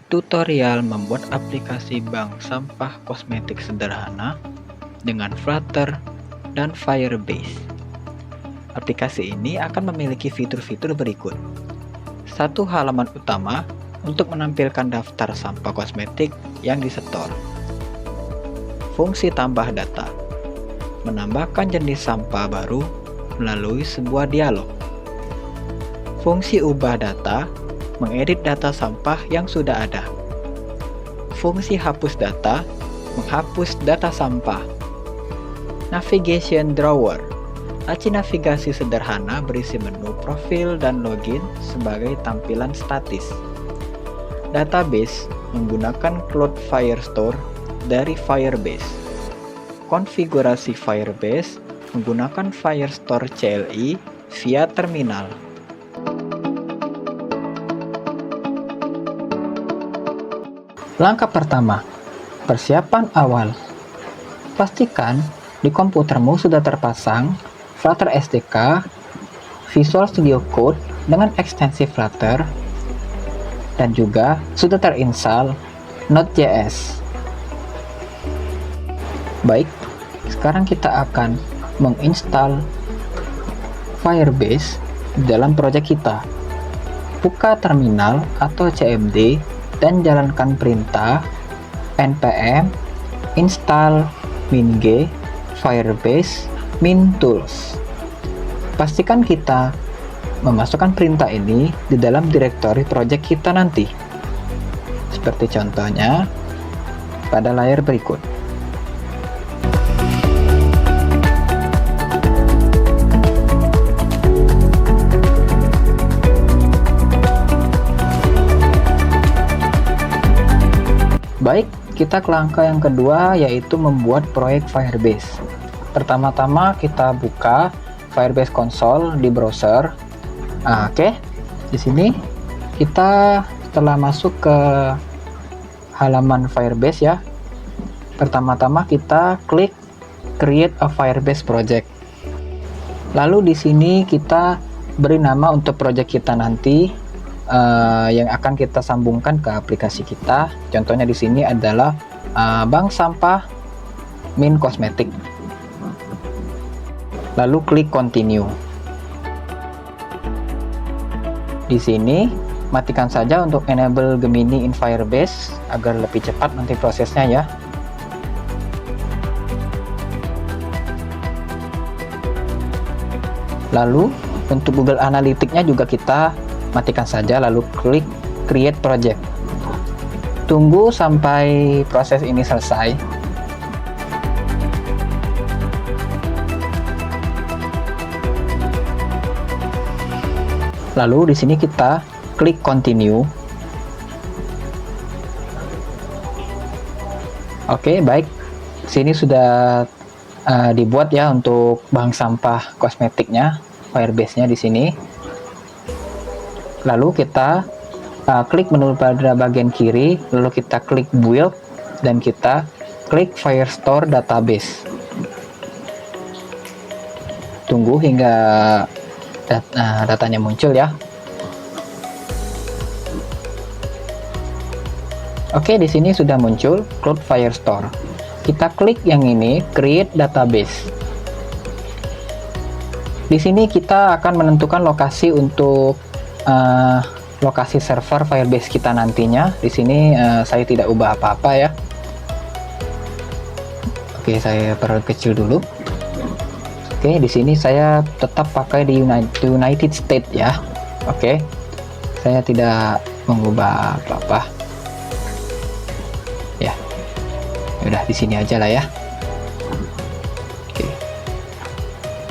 tutorial membuat aplikasi bank sampah kosmetik sederhana dengan Flutter dan Firebase. Aplikasi ini akan memiliki fitur-fitur berikut. Satu halaman utama untuk menampilkan daftar sampah kosmetik yang disetor. Fungsi tambah data, menambahkan jenis sampah baru melalui sebuah dialog. Fungsi ubah data, mengedit data sampah yang sudah ada. Fungsi hapus data, menghapus data sampah. Navigation drawer, laci navigasi sederhana berisi menu profil dan login sebagai tampilan statis. Database menggunakan Cloud Firestore dari Firebase. Konfigurasi Firebase menggunakan Firestore CLI via terminal. Langkah pertama, persiapan awal. Pastikan di komputermu sudah terpasang Flutter SDK, Visual Studio Code dengan ekstensi Flutter, dan juga sudah terinstall Node.js. Baik, sekarang kita akan menginstal Firebase di dalam proyek kita. Buka terminal atau CMD dan jalankan perintah npm install min-g firebase min tools. Pastikan kita memasukkan perintah ini di dalam direktori proyek kita nanti, seperti contohnya pada layar berikut. Baik, kita ke langkah yang kedua, yaitu membuat proyek Firebase. Pertama-tama kita buka Firebase Console di browser. Oke. Di sini kita setelah masuk ke halaman Firebase ya. Pertama-tama kita klik Create a Firebase Project. Lalu di sini kita beri nama untuk project kita nanti. Yang akan kita sambungkan ke aplikasi kita. Contohnya di sini adalah bank sampah min kosmetik. Lalu klik continue. Di sini matikan saja untuk enable Gemini in Firebase agar lebih cepat nanti prosesnya ya. Lalu untuk Google Analytics-nya juga kita matikan saja, lalu klik create project. Tunggu sampai proses ini selesai. Lalu di sini kita klik continue. Oke, baik. Sini sudah dibuat ya untuk bank sampah kosmetiknya, Firebase-nya di sini. Lalu kita klik menu pada bagian kiri, lalu kita klik build dan kita klik Firestore database. Tunggu hingga datanya muncul ya. Oke, di sini sudah muncul Cloud Firestore. Kita klik yang ini create database. Di sini kita akan menentukan lokasi untuk lokasi server Firebase kita nantinya. Di sini saya tidak ubah apa-apa ya. Oke, saya perkecil dulu. Oke, di sini saya tetap pakai di United States ya. Oke, saya tidak mengubah apa-apa. Ya, udah di sini aja lah ya. Oke,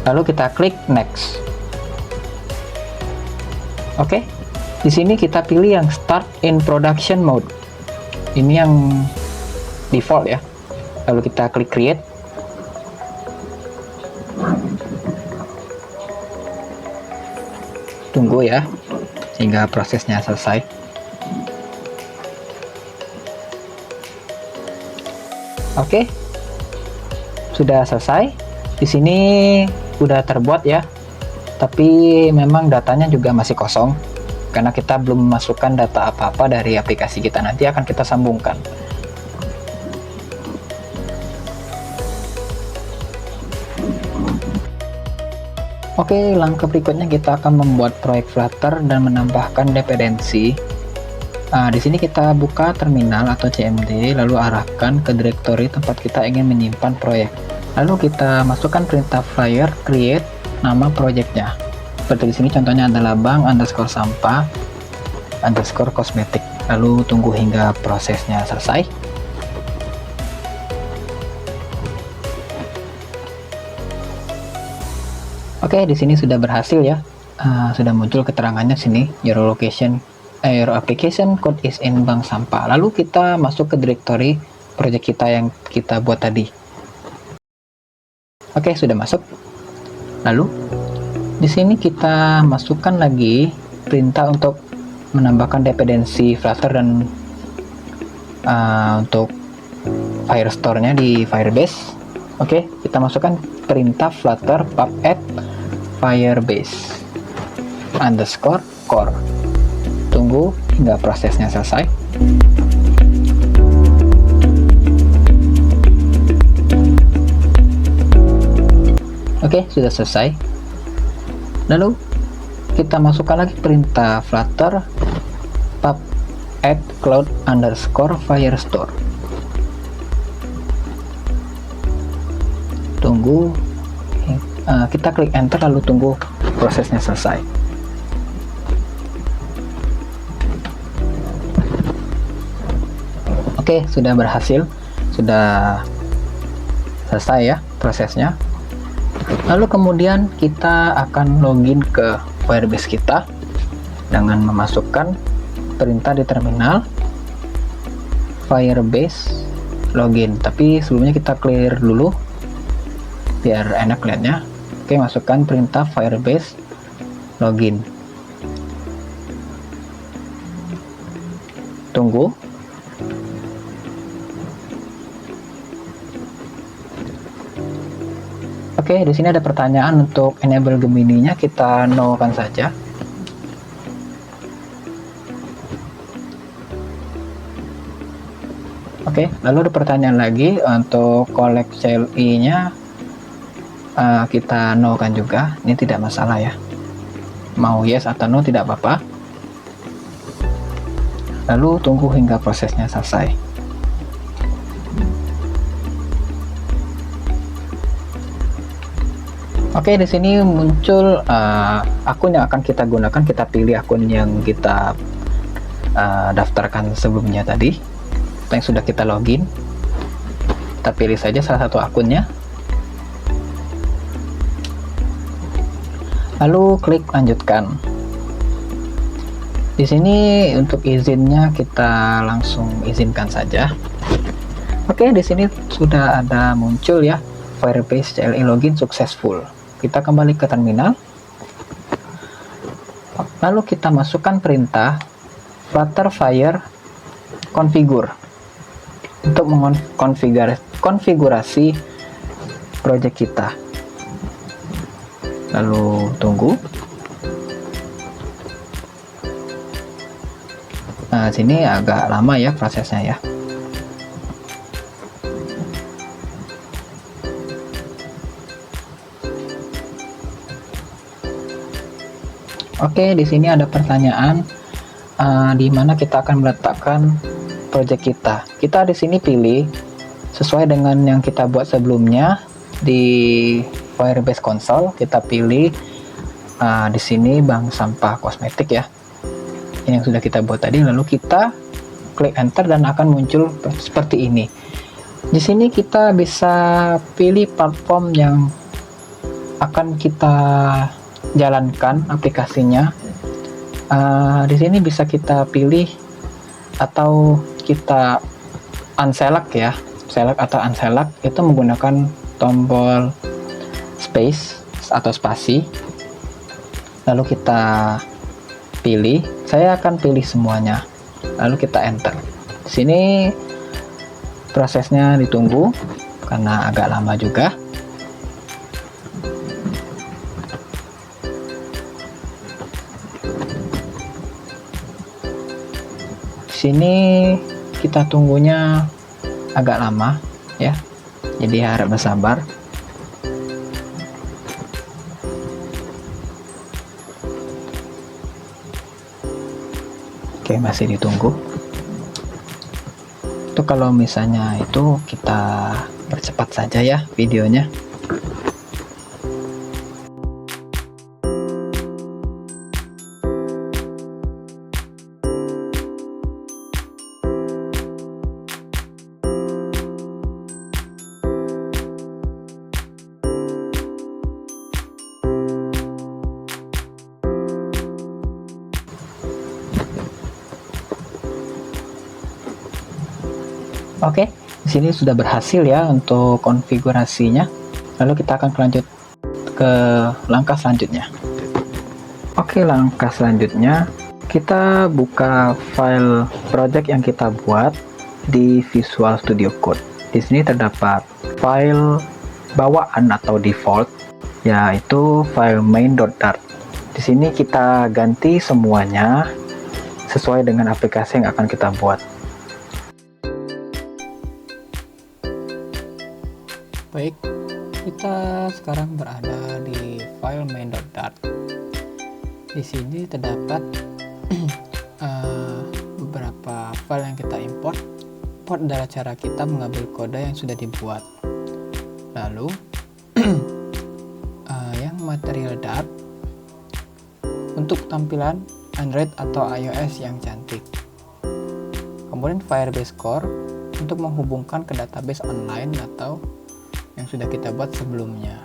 lalu kita klik next. Oke, di sini kita pilih yang Start in Production Mode. Ini yang default ya. Lalu kita klik Create. Tunggu ya, hingga prosesnya selesai. Oke, sudah selesai. Di sini udah terbuat ya. Tapi memang datanya juga masih kosong. karena kita belum memasukkan data apa-apa dari aplikasi kita. Nanti akan kita sambungkan. Oke, langkah berikutnya kita akan membuat proyek Flutter dan menambahkan dependensi. Di sini kita buka terminal atau CMD, lalu arahkan ke directory tempat kita ingin menyimpan proyek. Lalu kita masukkan perintah flyer create nama proyeknya. Seperti di sini contohnya adalah bank underscore sampah underscore kosmetik. Lalu tunggu hingga prosesnya selesai. Oke, di sini sudah berhasil ya. Sudah muncul keterangannya sini, your application code is in bank sampah. Lalu kita masuk ke directory project kita yang kita buat tadi. Oke, sudah masuk. Lalu di sini kita masukkan lagi perintah untuk menambahkan dependensi Flutter dan untuk Firestore-nya di Firebase. Oke, kita masukkan perintah Flutter pub add Firebase underscore core. Tunggu hingga prosesnya selesai. Oke, sudah selesai. Lalu kita masukkan lagi perintah Flutter pub add cloud underscore Firestore. Tunggu, kita klik enter lalu tunggu prosesnya selesai. Oke, sudah berhasil, sudah selesai ya prosesnya. Lalu kemudian kita akan login ke Firebase kita dengan memasukkan perintah di terminal Firebase login. Tapi sebelumnya kita clear dulu biar enak lihatnya. Oke, masukkan perintah Firebase login. Tunggu. Oke, di sini ada pertanyaan untuk enable Gemini-nya, kita no-kan saja. Oke, lalu ada pertanyaan lagi untuk collect CLI-nya, kita no-kan juga. Ini tidak masalah ya. Mau yes atau no tidak apa-apa. Lalu tunggu hingga prosesnya selesai. Oke, di sini muncul akun yang akan kita gunakan. Kita pilih akun yang kita daftarkan sebelumnya tadi, yang sudah kita login. Kita pilih saja salah satu akunnya. Lalu klik lanjutkan. Di sini untuk izinnya kita langsung izinkan saja. Oke, di sini sudah ada muncul ya, Firebase CLI login successful. Kita kembali ke terminal. Lalu kita masukkan perintah Flutter Fire configure untuk mengkonfigurasi project kita. Lalu tunggu. Nah, sini agak lama ya prosesnya ya. Oke, di sini ada pertanyaan di mana kita akan meletakkan project kita. Kita di sini pilih sesuai dengan yang kita buat sebelumnya di Firebase Console. Kita pilih di sini bank sampah kosmetik ya. Ini yang sudah kita buat tadi. Lalu kita klik enter dan akan muncul seperti ini. Di sini kita bisa pilih platform yang akan kita jalankan aplikasinya. Di sini bisa kita pilih atau kita unselect ya, select atau unselect itu menggunakan tombol space atau spasi. Lalu kita pilih, saya akan pilih semuanya. Lalu kita enter. Di sini prosesnya ditunggu karena agak lama juga. sini kita tunggunya agak lama ya, jadi harap bersabar. Oke, masih ditunggu. Itu kalau misalnya itu kita percepat saja ya videonya. Oke, di sini sudah berhasil ya untuk konfigurasinya. Lalu kita akan lanjut ke langkah selanjutnya. Oke, langkah selanjutnya kita buka file project yang kita buat di Visual Studio Code. Di sini terdapat file bawaan atau default, yaitu file main.dart. Di sini kita ganti semuanya sesuai dengan aplikasi yang akan kita buat. Baik, kita sekarang berada di file main.dart. Di sini terdapat beberapa file yang kita import. Import adalah cara kita mengambil kode yang sudah dibuat. Lalu yang material Dart untuk tampilan Android atau iOS yang cantik. Kemudian Firebase Core untuk menghubungkan ke database online atau yang sudah kita buat sebelumnya.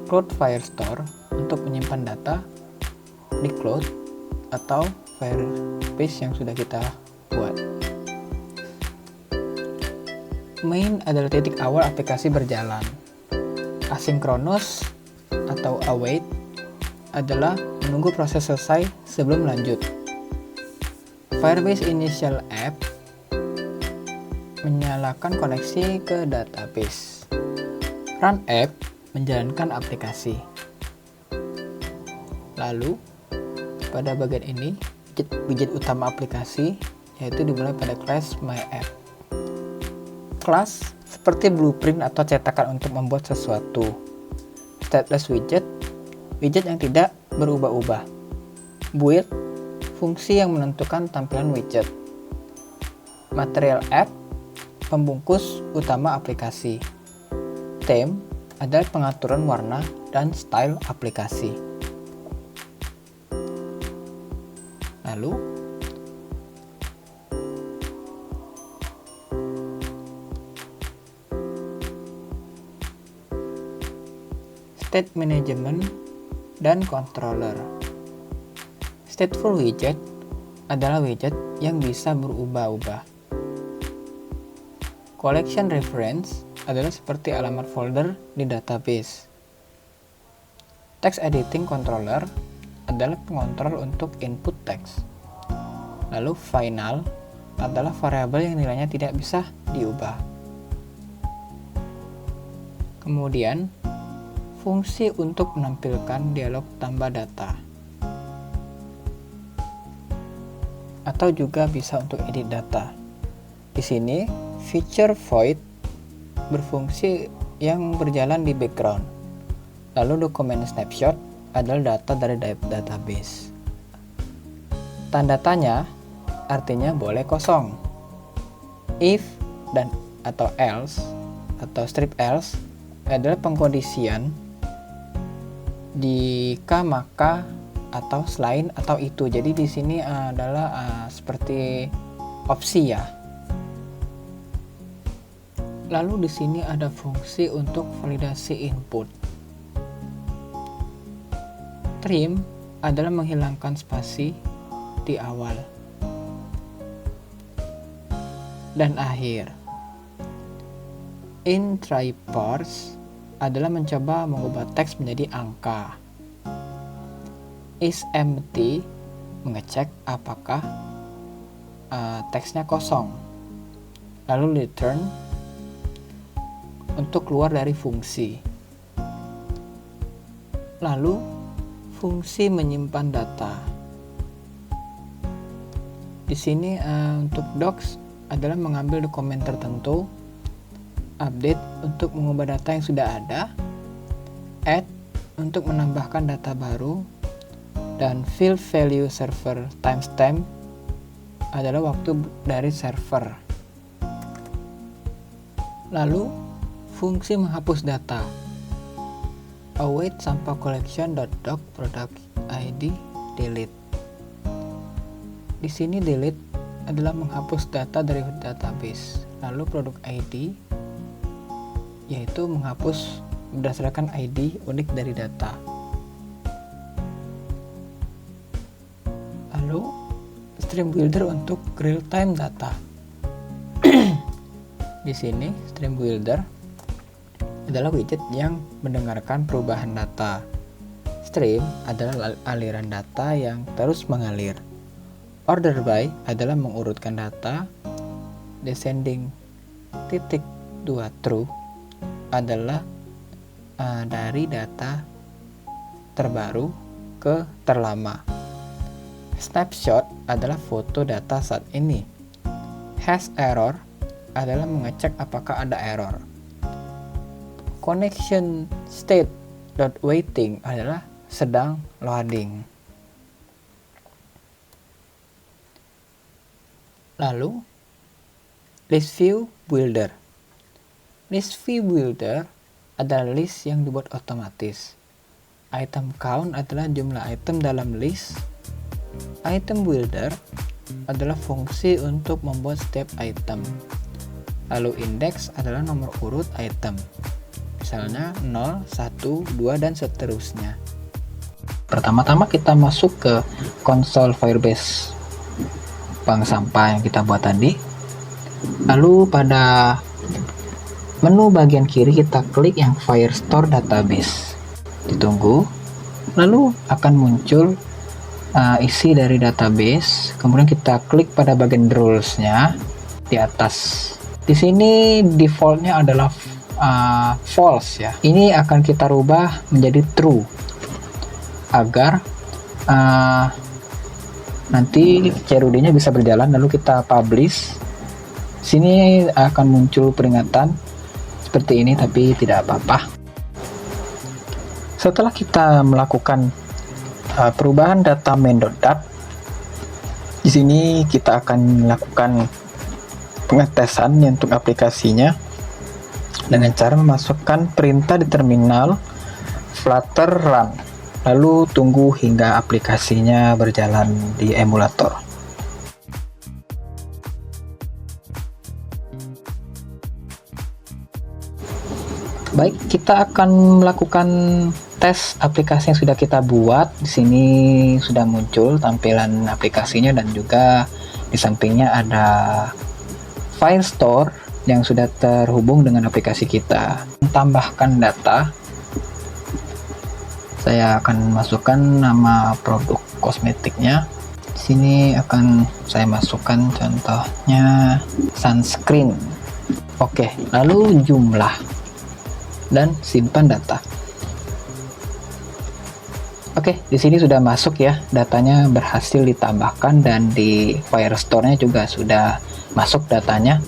Cloud Firestore untuk menyimpan data di cloud atau Firebase yang sudah kita buat. Main adalah titik awal aplikasi berjalan. Asynchronous atau await adalah menunggu proses selesai sebelum lanjut. Firebase Initial App menyalakan koneksi ke database. Run App menjalankan aplikasi. Lalu pada bagian ini widget utama aplikasi, yaitu dimulai pada class MyApp. Kelas seperti blueprint atau cetakan untuk membuat sesuatu. Stateless widget, widget yang tidak berubah-ubah. Build, fungsi yang menentukan tampilan widget. Material app, pembungkus utama aplikasi. Theme adalah pengaturan warna dan style aplikasi. Lalu state management dan controller. Stateful widget adalah widget yang bisa berubah-ubah. Collection reference adalah seperti alamat folder di database. Text editing controller adalah pengontrol untuk input teks. Lalu final adalah variabel yang nilainya tidak bisa diubah. Kemudian fungsi untuk menampilkan dialog tambah data, atau juga bisa untuk edit data. Di sini feature void berfungsi yang berjalan di background. Lalu dokumen snapshot adalah data dari database. Tanda tanya artinya boleh kosong. If dan atau else atau strip else adalah pengkondisian jika maka atau selain atau itu. Jadi di sini adalah seperti opsi ya. Lalu di sini ada fungsi untuk validasi input. Trim adalah menghilangkan spasi di awal. Dan akhir. In try parse adalah mencoba mengubah teks menjadi angka. Is empty mengecek apakah teksnya kosong. Lalu return untuk keluar dari fungsi. Lalu fungsi menyimpan data. Di sini untuk docs adalah mengambil dokumen tertentu, update untuk mengubah data yang sudah ada, add untuk menambahkan data baru, dan fill value server timestamp adalah waktu dari server. Lalu fungsi menghapus data, await sampah collection.doc product id delete. Di sini delete adalah menghapus data dari database. Lalu produk ID yaitu menghapus berdasarkan ID unik dari data. Lalu stream builder untuk real time data. Di sini stream builder adalah widget yang mendengarkan perubahan data. Stream adalah aliran data yang terus mengalir. Order by adalah mengurutkan data. Descending titik 2 true adalah dari data terbaru ke terlama. Snapshot adalah foto data saat ini. Hash error adalah mengecek apakah ada error. Connection state waiting adalah sedang loading. Lalu list view builder. List view builder adalah list yang dibuat otomatis. Item count adalah jumlah item dalam list. Item builder adalah fungsi untuk membuat setiap item. Lalu index adalah nomor urut item. Misalnya 0, 1, 2, dan seterusnya. Pertama-tama kita masuk ke konsol Firebase bank sampah yang kita buat tadi. Lalu pada menu bagian kiri kita klik yang Firestore Database. Ditunggu. Lalu akan muncul isi dari database. Kemudian kita klik pada bagian rules-nya di atas. Di sini defaultnya adalah false ya. Ini akan kita rubah menjadi true agar nanti CRUD-nya bisa berjalan. Lalu kita publish. Sini akan muncul peringatan seperti ini, tapi tidak apa-apa. Setelah kita melakukan perubahan data main.dat, di sini kita akan melakukan pengetesan untuk aplikasinya dengan cara memasukkan perintah di terminal flutter run, lalu tunggu hingga aplikasinya berjalan di emulator. Baik, kita akan melakukan tes aplikasi yang sudah kita buat. Di sini sudah muncul tampilan aplikasinya dan juga di sampingnya ada file store yang sudah terhubung dengan aplikasi kita. Tambahkan data. Saya akan masukkan nama produk kosmetiknya. Di sini akan saya masukkan contohnya sunscreen. Oke, lalu jumlah dan simpan data. Oke, di sini sudah masuk ya, datanya berhasil ditambahkan dan di Firestore-nya juga sudah masuk datanya,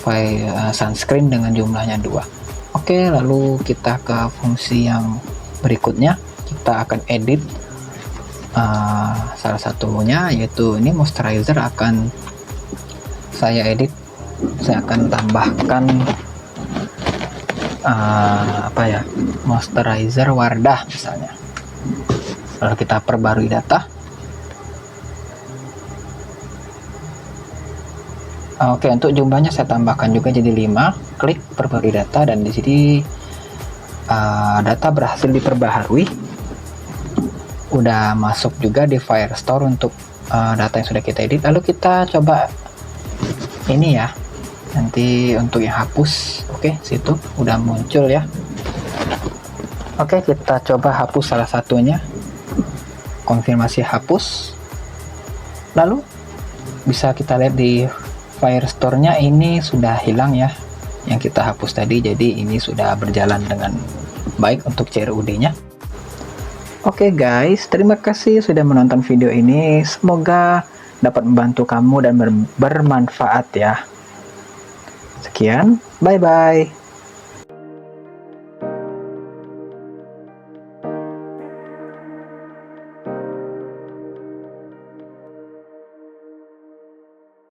file sunscreen dengan jumlahnya 2. Oke, lalu kita ke fungsi yang berikutnya. Kita akan edit salah satunya, yaitu ini moisturizer akan saya edit. Saya akan tambahkan moisturizer Wardah misalnya. Lalu kita perbarui data. Oke, untuk jumlahnya saya tambahkan juga jadi 5. Klik perbarui data dan di sini data berhasil diperbaharui. Udah masuk juga di Firestore untuk data yang sudah kita edit. Lalu kita coba ini ya. Nanti untuk yang hapus, oke, situ udah muncul ya. Oke, kita coba hapus salah satunya. Konfirmasi hapus. Lalu bisa kita lihat di Firestore-nya ini sudah hilang ya yang kita hapus tadi, jadi ini sudah berjalan dengan baik untuk CRUD-nya. Oke guys, terima kasih sudah menonton video ini. Semoga dapat membantu kamu dan bermanfaat ya. Sekian, bye-bye.